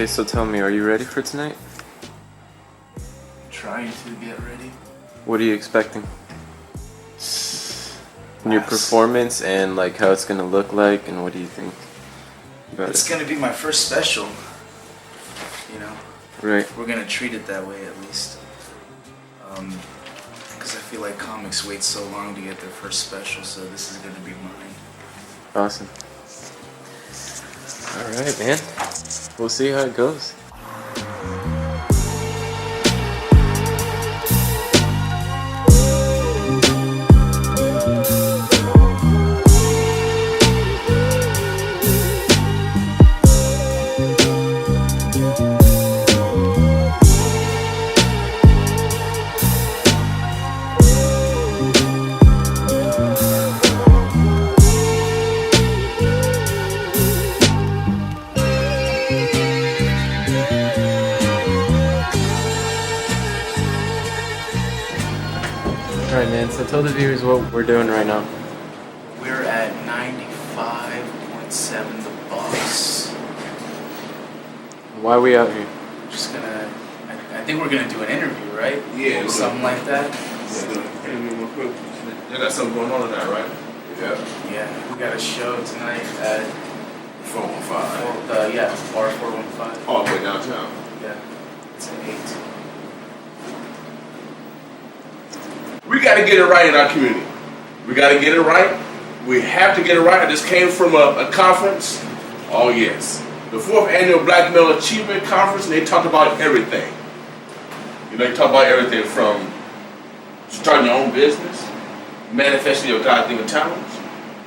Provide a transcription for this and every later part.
Okay, so tell me, are you ready for tonight? Trying to get ready. What are you expecting? Your performance and like how it's gonna look like, and what do you think about It's it? gonna be my first special. You know, Right. we're gonna treat it that way at least. Because I feel like comics wait so long to get their first special, so this is gonna be mine. Awesome. All right, man. We'll see how it goes. Alright, man, so tell the viewers what we're doing right now. We're at 95.7 the box. Why are we out here? Just gonna, I think we're gonna do an interview, right? Yeah, Something like that. They got something going on tonight, right? Yeah. Yeah, we got a show tonight at 415. Bar 415. All the way downtown. Yeah, it's at 8. We got to get it right in our community. We got to get it right. We have to get it right. I just came from a conference. Oh, yes. The 4th Annual Black Male Achievement Conference, and they talked about everything. You know, they talk about everything from starting your own business, manifesting your God-given talents,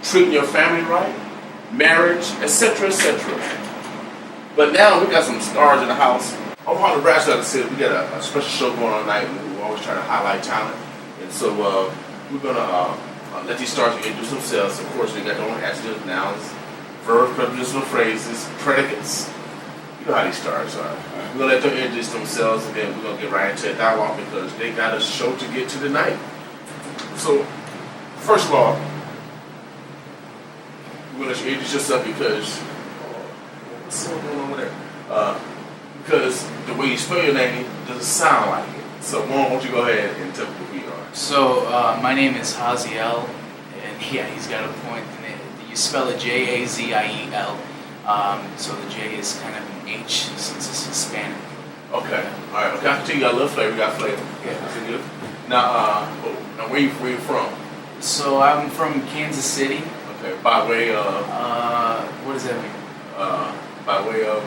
treating your family right, marriage, etc., etc. But now we got some stars in the house. Omaha, Nebraska, like I said, we got a special show going on tonight, and we always try to highlight talent. And so we're going to let these stars introduce themselves. Of course, they got their own adjectives, nouns, verbs, prepositional phrases, predicates. You know how these stars are. We're going to let them introduce themselves, and then we're going to get right into a dialogue because they got a show to get to tonight. So, first of all, we're going to let you introduce yourself because what's going on over there? Because the way you spell your name doesn't sound like it. So, why don't you go ahead and tell people who you are? So, my name is Haziel, and yeah, he's got a point. You spell it Jaziel. So the J is kind of an H since it's Hispanic. Okay. All right. Okay. I can tell you got a little flavor. You got flavor. Yeah. That's good. Now, where you from? So I'm from Kansas City. Okay. By way of. What does that mean? By way of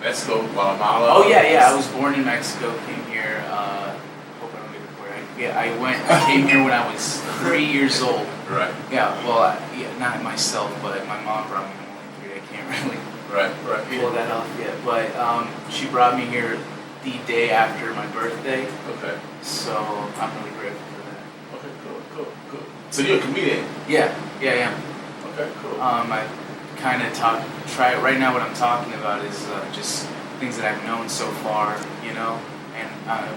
Mexico, Guatemala. Oh yeah. I was born in Mexico. Came here. Hope I don't get the word. I came here when I was 3 years old. Right. Yeah. Well, not myself, but my mom brought me. I can't really pull that off yet, but she brought me here the day after my birthday. Okay. So I'm really grateful for that. Okay, cool. So you're a comedian? Yeah, I am. Okay, cool. I kind of right now what I'm talking about is just things that I've known so far, you know, and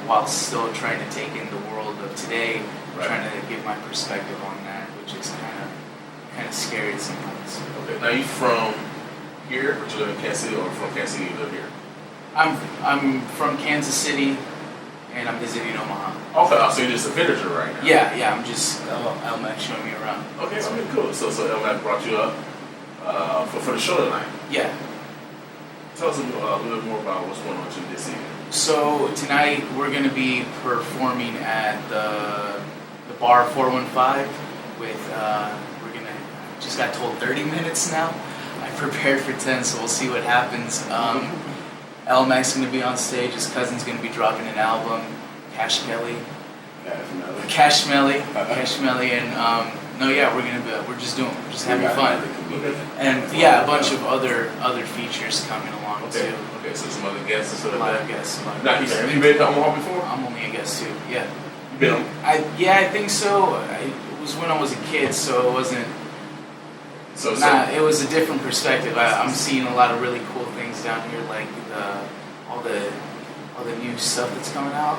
while still trying to take in the world of today, trying to give my perspective on that, which is kind of scary sometimes. Okay, now you from here, but you live in Kansas City, or from Kansas City you live here? I'm from Kansas City, and I'm visiting Omaha. Okay, so you're just a visitor right now? Yeah, I'm just Elmac showing me around. Okay, cool. So Elmac brought you up for the show tonight. Yeah. Tell us a little bit more about what's going on to this evening. So tonight we're going to be performing at the Bar 415 with just got told 30 minutes now. I prepared for 10, so we'll see what happens. Elmac's going to be on stage. His cousin's going to be dropping an album. Cash Melly, and we're just having fun. And yeah, a bunch of other features coming along too. Okay, so some other guests and sort of. A lot of guests. Now, have you been to Omaha before? I'm only a guest too. Yeah. You been on? I think so. It was when I was a kid, so it wasn't. It was a different perspective. I'm seeing a lot of really cool things down here, like all the new stuff that's coming out.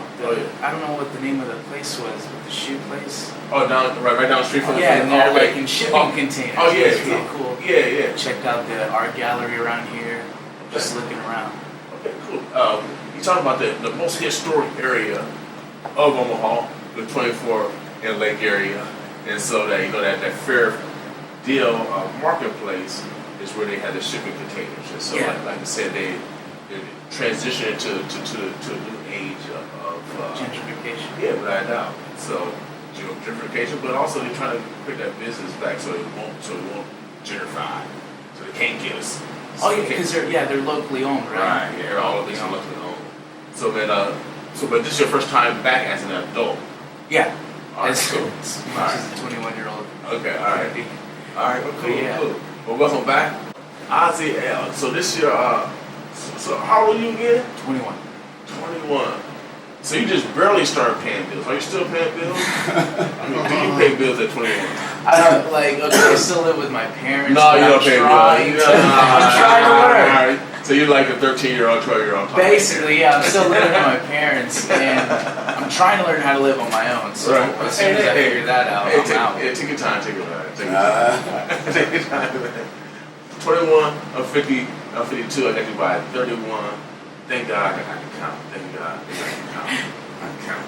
I don't know what the name of the place was, but the shoe place. Oh, right down the street from the. Yeah, and they're like in shipping containers. Oh yeah, it's really cool. Yeah. Checked out the art gallery around here. just looking around. Okay, cool. You talking about the most historic area of Omaha, the 24 and Lake area, and so that that fair deal marketplace is where they had the shipping containers, and so like I said, they transitioned to a new age of Gentrification. Yeah, without a doubt. So gentrification, but also they're trying to bring that business back so it won't gentrify, so they can't get us. Oh yeah, because they're locally owned, right? Right. Yeah, all of these are locally owned. So then, but this is your first time back as an adult. Yeah. All right, As cool. much as a 21-year-old. Okay, all right. All right, well, cool, Yeah. cool. Well, welcome back, Ozzy L. So this year, so how old are you again? 21. 21. So you just barely started paying bills. Are you still paying bills? I mean, do you pay bills at 21? I don't I still live with my parents. No, but you I'm don't pay trying bills. to- I'm trying to learn. All right. So you're like a 13-year-old, 12-year-old. Basically, yeah, I'm still living with my parents, and I'm trying to learn how to live on my own. So Right. as soon as I figure that out, I'm out. Take your time, take your time. Take your time. 21 or 50 or 52, I got you by 31. Thank God I can count. Thank God I can count.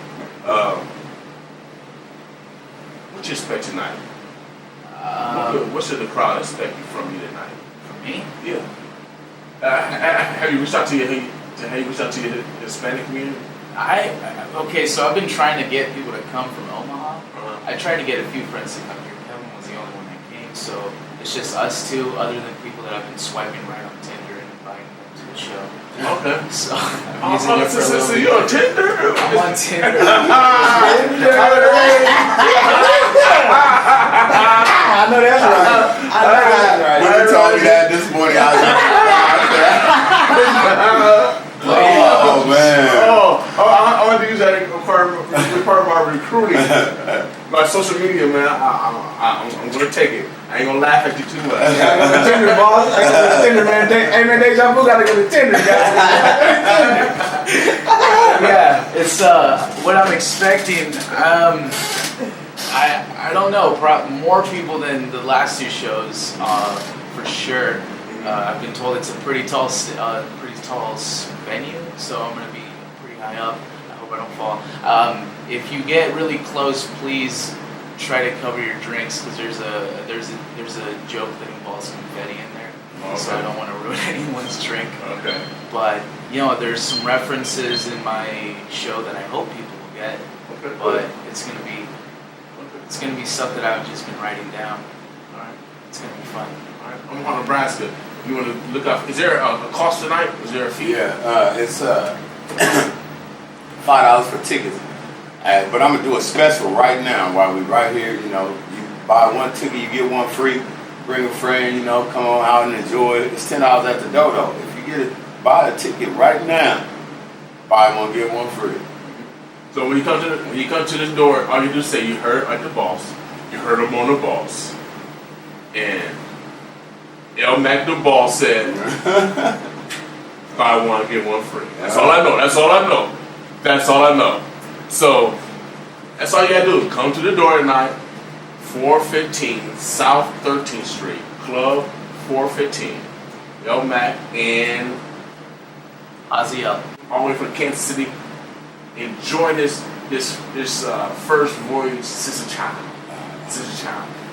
What you expect tonight? What should the crowd expect from you tonight? For me? Yeah. Have you reached out to your Hispanic community? So I've been trying to get people to come from Omaha. Uh-huh. I tried to get a few friends to come here. Kevin was the only one that came, so it's just us two, other than people that I've been swiping right on Tinder and inviting them to the show. Okay. So I'm using it for a little So bit. you're on Tinder? I'm on Tinder. I know that's right. I know that's right. When you told me that this morning, I was like, oh man. I want to use that as part of my recruiting. My social media, man, I'm going to take it. I ain't going to laugh at you too much. I go to Tinder, boss. I go to Tinder, man. Hey, man, Deja Vu gotta go to Tinder, guys. Yeah, it's what I'm expecting. I don't know. More people than the last two shows, for sure. I've been told it's a pretty tall venue, so I'm gonna be pretty high up. I hope I don't fall. If you get really close, please try to cover your drinks because there's a joke that involves confetti in there, so I don't want to ruin anyone's drink. Okay. But there's some references in my show that I hope people will get. Okay. But it's gonna be stuff that I've just been writing down. All right. It's gonna be fun. All right. Omaha, Nebraska. You want to look up? Is there a cost tonight? Is there a fee? Yeah, it's $5 for tickets. But I'm gonna do a special right now while we right here. You buy one ticket, you get one free. Bring a friend, come on out and enjoy it. It's $10 at the door though. If you buy a ticket right now, buy one get one free. So when you come to this door, all you do is say you heard the boss. You heard him on the boss, and El Mac the boss said, "Buy one get one free." That's all I know. That's all I know. That's all I know. So that's all you gotta do. Come to the door tonight, 415 South 13th Street, Club 415. El Mac and Ozzy up. all the way from Kansas City. Enjoy this first voyage, Sister Child.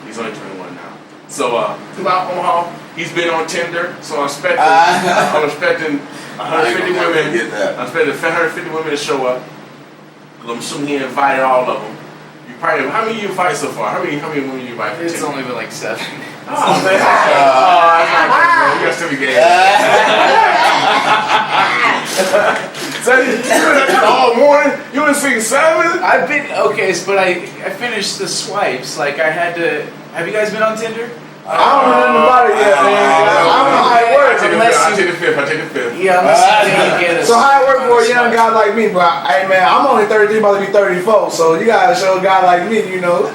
He's only 21 now. So come out Omaha. He's been on Tinder, so I'm expecting 150 women. I'm expecting 150 women to show up. I'm assuming he invited all of them. How many you invite so far? How many women you invite for It's Tinder? only been like 7. Oh man! That's not good. You gotta still be gay. So you been at that all morning? You been singing 7? I've been but I finished the swipes. Like I had to. Have you guys been on Tinder? I don't know nothing about it yet, man. I don't know how it works. I take the fifth. Yeah, unless you get a. So how it work for a young guy like me, bro? Hey, man, I'm only 33, about to be 34, so you gotta show a guy like me, I'll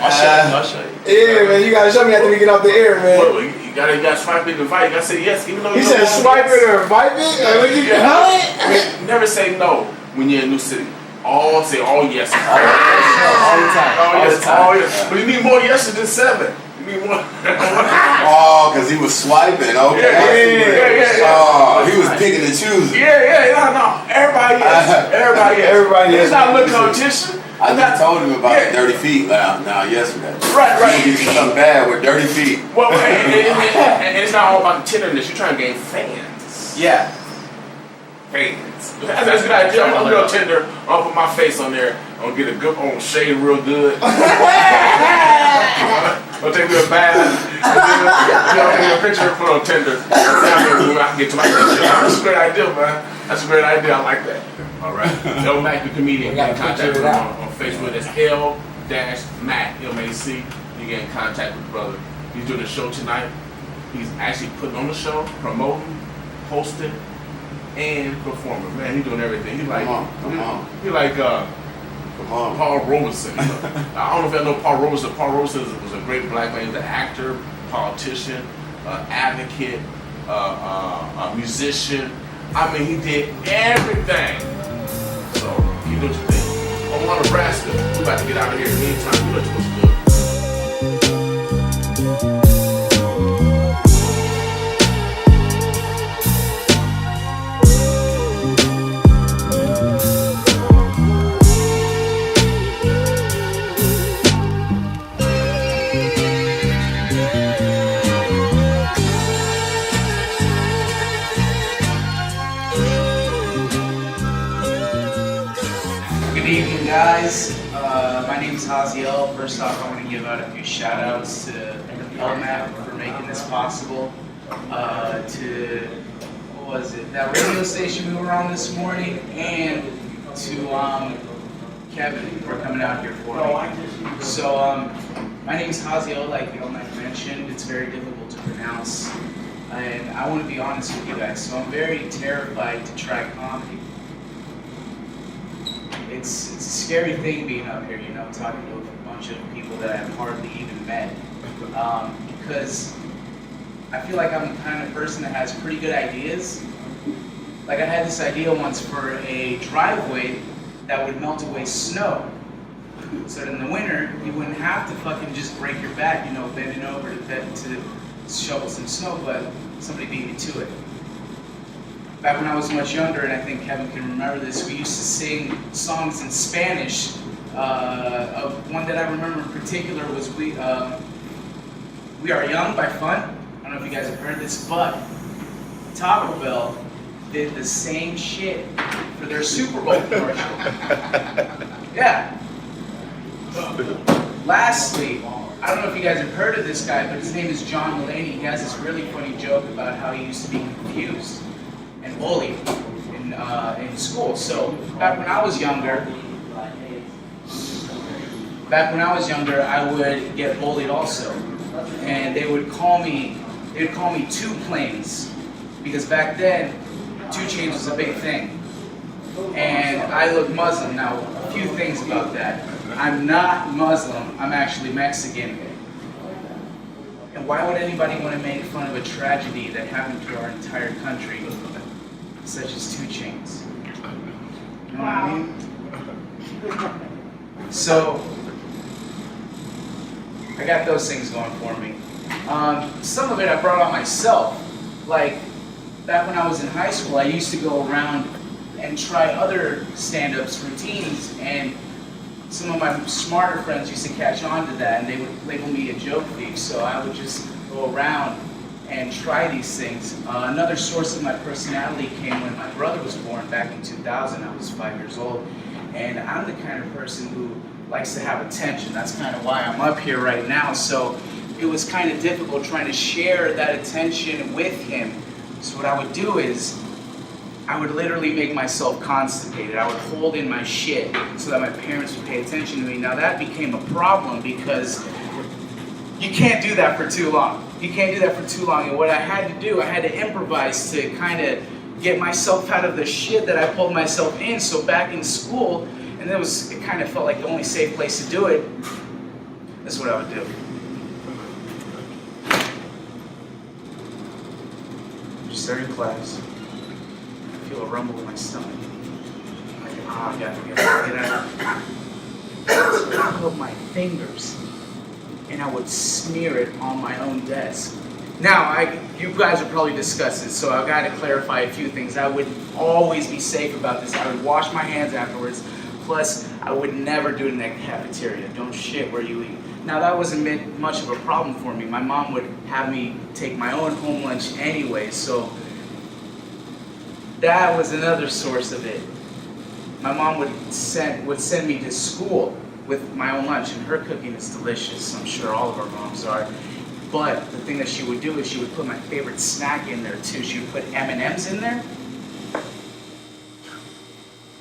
show you. Yeah, man, you gotta show me after we get off the air, man. Well, you gotta swipe it and invite. You gotta say yes, even though He you said don't want swipe yes. it or invite me? Like, what you Yeah. Never say no when you're in a new city. Say all yes. All the time. All All yes. the time. All yes. But you need more yeses than 7. You mean one? Oh, because he was swiping. Okay. Yeah. Oh, he was picking and choosing. No. Everybody is. Everybody is. It's not a little competition. I just told him about the dirty feet now yesterday. Right. He did something bad with dirty feet. Well, and it's not all about the tenderness. You're trying to gain fans. Yeah. Fans. That's a good idea. I'm a real tender. I'll put my face on there. I'm gonna get a good shade real good. I'll take me a bath. I'll take a picture and put on Tinder. I can get to my picture. That's a great idea, man. That's a great idea. I like that. All right. L Mac the comedian. Get in contact with him on Facebook. That's L-Mac, M-A-C. You get in contact with the brother. He's doing a show tonight. He's actually putting on the show, promoting, hosting, and performing. Man, he's doing everything. He's like, Come on. He like Paul Robeson. I don't know if I know Paul Robeson. Paul Robeson was a great black man. He's an actor, politician, advocate, a musician. I mean, he did everything. So keep doing your thing. Omaha, Nebraska. We about to get out of here anytime. You know what's good. Good evening, guys. My name is Haziel. First off, I want to give out a few shout outs to LMAP for making this possible. To, what was it, that radio station we were on this morning, and to Kevin for coming out here for me. So, my name is Haziel, like LMAP mentioned. It's very difficult to pronounce. And I want to be honest with you guys. So, I'm very terrified to try comedy. It's a scary thing being up here, you know, talking to a bunch of people that I've hardly even met. Because I feel like I'm the kind of person that has pretty good ideas. Like I had this idea once for a driveway that would melt away snow. So that in the winter, you wouldn't have to fucking just break your back, you know, bending over to shovel some snow, but somebody beat me to it. Back when I was much younger, and I think Kevin can remember this, we used to sing songs in Spanish. One that I remember in particular was We Are Young by Fun. I don't know if you guys have heard this, but Taco Bell did the same shit for their Super Bowl commercial. Yeah. Lastly, I don't know if you guys have heard of this guy, but his name is John Mulaney. He has this really funny joke about how he used to be confused and bullied in school. So back when I was younger, I would get bullied also, and they would call me Two Planes, because back then 2 Chainz was a big thing, and I look Muslim. Now, a few things about that. I'm not Muslim. I'm actually Mexican. And why would anybody want to make fun of a tragedy that happened to our entire country, such as 2 Chainz? You know what I mean? So, I got those things going for me. Some of it I brought on myself. Like, back when I was in high school, I used to go around and try other stand-ups routines, and some of my smarter friends used to catch on to that, and they would label me a joke thief. So I would just go around and try these things. Another source of my personality came when my brother was born back in 2000. I was 5 years old, and I'm the kind of person who likes to have attention. That's kind of why I'm up here right now. So it was kind of difficult trying to share that attention with him. So what I would do is I would literally make myself constipated. I would hold in my shit so that my parents would pay attention to me. Now that became a problem because you can't do that for too long. You can't do that for too long. And what I had to do, I had to improvise to kind of get myself out of the shit that I pulled myself in. So back in school, and it kind of felt like the only safe place to do it, that's what I would do. Just started class. I feel a rumble in my stomach. I'm like, I gotta get out. Of my fingers. and I would smear it on my own desk. Now, you guys would probably discuss this, so I've got to clarify a few things. I would always be safe about this. I would wash my hands afterwards. Plus, I would never do it in that cafeteria. Don't shit where you eat. Now, that wasn't much of a problem for me. My mom would have me take my own home lunch anyway, so that was another source of it. My mom would send me to school with my own lunch, and her cooking is delicious. I'm sure all of our moms are. But the thing that she would do is she would put my favorite snack in there too. She would put M&Ms in there.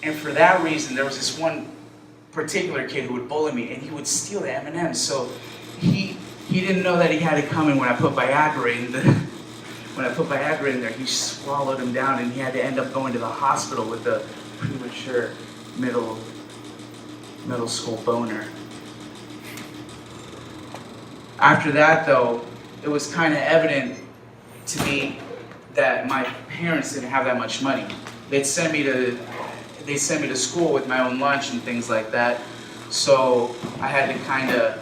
And for that reason, there was this one particular kid who would bully me, and he would steal the M&Ms. So he didn't know that he had it coming when I put Viagra in there. He swallowed him down, and he had to end up going to the hospital with a premature middle school boner. After that, though, it was kind of evident to me that my parents didn't have that much money. They'd send me to school with my own lunch and things like that. So I had to kind of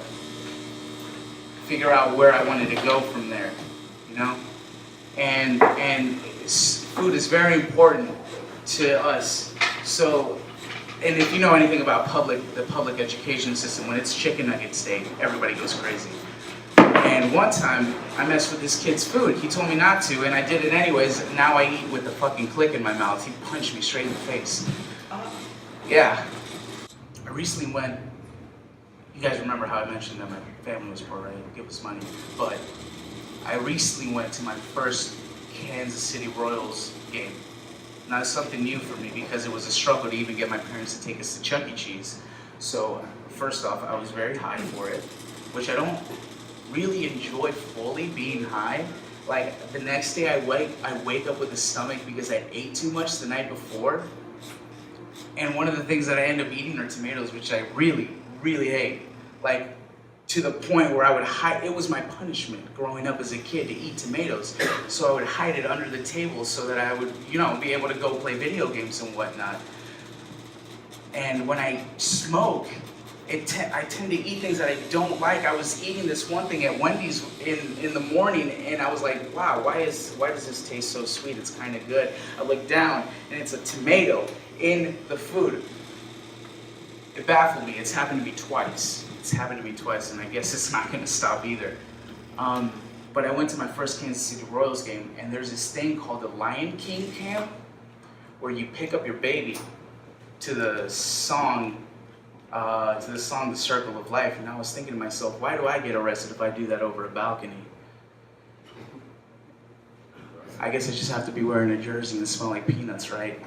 figure out where I wanted to go from there, you know? And food is very important to us. So, and if you know anything about the public education system, when it's chicken nuggets day, everybody goes crazy. And one time, I messed with this kid's food. He told me not to, and I did it anyways. Now I eat with a fucking click in my mouth. He punched me straight in the face. Yeah. I recently went, you guys remember how I mentioned that my family was poor, right? Give us money. But I recently went to my first Kansas City Royals game. Now it's something new for me because it was a struggle to even get my parents to take us to Chuck E. Cheese. So first off, I was very high for it, which I don't really enjoy fully being high. Like the next day I wake up with a stomach because I ate too much the night before. And one of the things that I end up eating are tomatoes, which I really, really hate. Like to the point where I would hide, it was my punishment growing up as a kid to eat tomatoes. So I would hide it under the table so that I would, be able to go play video games and whatnot. And when I smoke, I tend to eat things that I don't like. I was eating this one thing at Wendy's in the morning, and I was like, wow, why does this taste so sweet? It's kind of good. I look down, and it's a tomato in the food. It baffled me. It's happened to me twice. And I guess it's not going to stop either. But I went to my first Kansas City Royals game, and there's this thing called the Lion King camp, where you pick up your baby to the song, The Circle of Life. And I was thinking to myself, why do I get arrested if I do that over a balcony? I guess I just have to be wearing a jersey and smell like peanuts, right?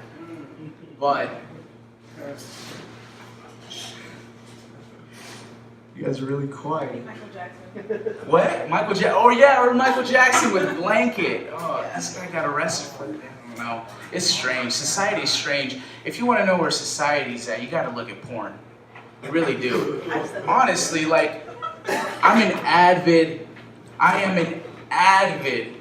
But you guys are really quiet. Michael Jackson. What? Michael Jackson? Oh yeah, or Michael Jackson with a blanket. Oh, this guy got arrested for that. I don't know. It's strange. Society is strange. If you want to know where society's at, you got to look at porn. You really do. Honestly, like, I am an avid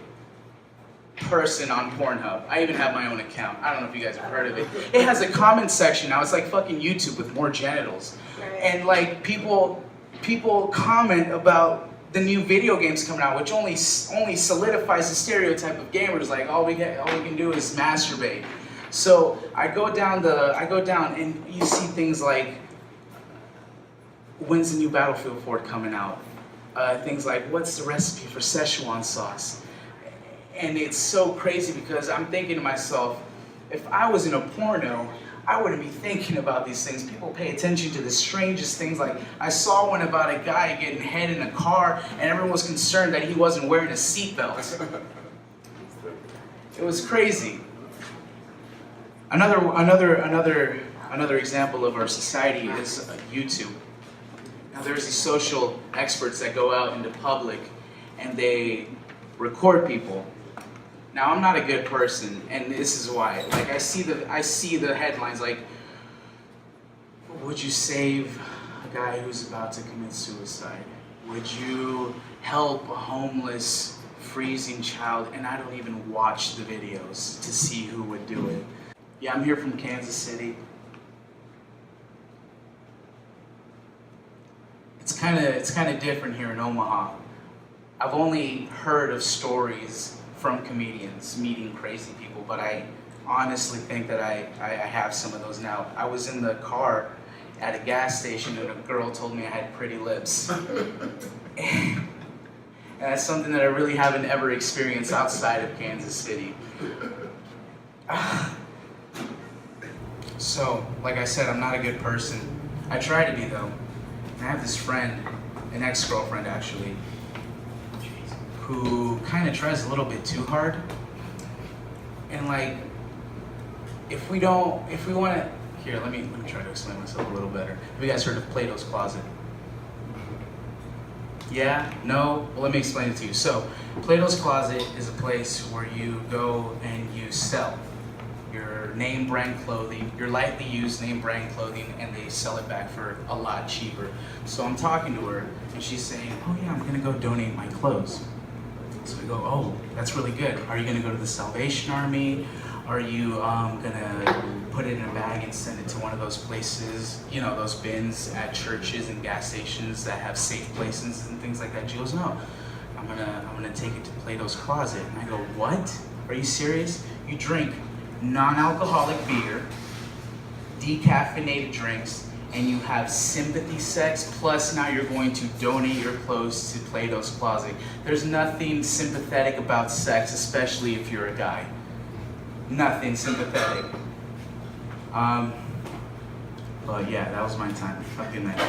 person on Pornhub. I even have my own account. I don't know if you guys have heard of it. It has a comment section now. It's like fucking YouTube with more genitals. And like people comment about the new video games coming out, which only solidifies the stereotype of gamers. Like all we can do is masturbate. So I go down and you see things like, when's the new Battlefield 4 coming out? Things like, what's the recipe for Szechuan sauce? And it's so crazy because I'm thinking to myself, if I was in a porno, I wouldn't be thinking about these things. People pay attention to the strangest things. Like, I saw one about a guy getting head in a car, and everyone was concerned that he wasn't wearing a seatbelt. It was crazy. Another example of our society is YouTube. Now, there's these social experts that go out into public, and they record people. Now, I'm not a good person, and this is why. Like, I see the headlines like, would you save a guy who's about to commit suicide? Would you help a homeless, freezing child? And I don't even watch the videos to see who would do it. Yeah, I'm here from Kansas City. it's kind of different here in Omaha. I've only heard of stories from comedians meeting crazy people, but I honestly think that I have some of those now. I was in the car at a gas station and a girl told me I had pretty lips. And that's something that I really haven't ever experienced outside of Kansas City. So, like I said, I'm not a good person. I try to be though. I have this friend, an ex-girlfriend actually, who kind of tries a little bit too hard. And like, if we want to, here, let me try to explain myself a little better. Have you guys heard of Plato's Closet? Yeah? No? Well, let me explain it to you. So, Plato's Closet is a place where you go and you sell your name brand clothing, your lightly used name brand clothing, and they sell it back for a lot cheaper. So I'm talking to her, and she's saying, oh yeah, I'm gonna go donate my clothes. So we go, oh, that's really good. Are you gonna go to the Salvation Army? Are you gonna put it in a bag and send it to one of those places, you know, those bins at churches and gas stations that have safe places and things like that? She goes, no, I'm gonna take it to Plato's Closet. And I go, what? Are you serious? You drink non-alcoholic beer, decaffeinated drinks, and you have sympathy sex, plus now you're going to donate your clothes to Plato's Closet. There's nothing sympathetic about sex, especially if you're a guy. Nothing sympathetic. But yeah, that was my time. Have a good night.